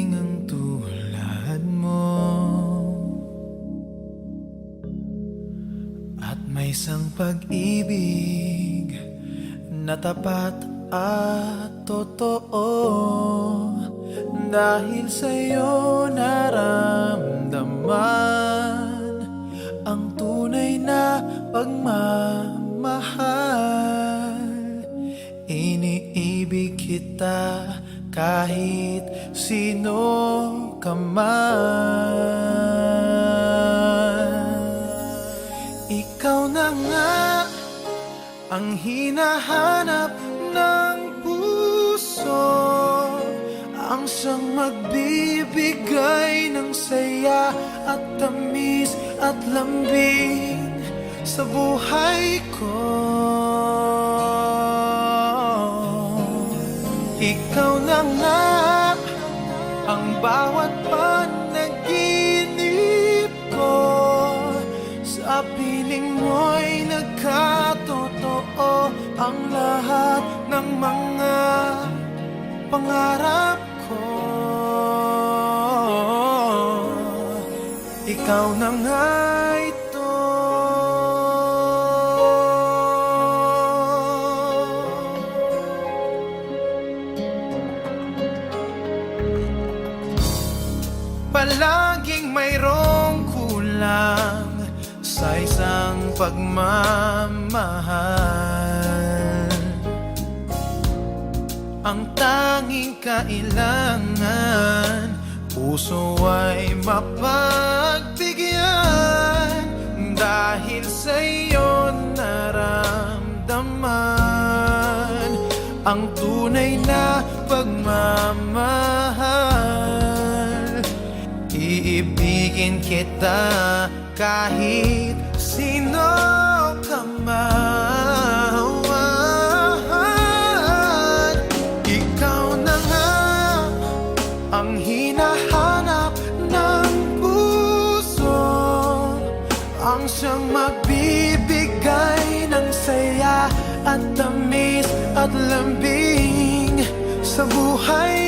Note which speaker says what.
Speaker 1: dumating ang tulad mo, at may isang pag-ibig na tapat at totoo. Dahil sa'yo naramdaman ang tunay na pagmamahal. Iniibig kita kahit sino ka man. Ikaw na nga ang hinahanap ng puso, ang siyang magbibigay ng saya at tamis at lambing sa buhay ko. Ikaw na nga ang bawat panaginip ko, sa piling mo'y nagkatotoo ang lahat ng mga pangarap ko. Ikaw na nga ito. Palaging mayroong kulang sa isang pagmamahal. Ang tanging kailangan, puso ay mapagbigyan. Dahil sa'yo naramdaman ang tunay na pagmamahal. Iibigin kita kahit sino ka man. Ikaw na nga ang hinahanap ng puso, ang siyang magbibigay ng saya at tamis at lambing sa buhay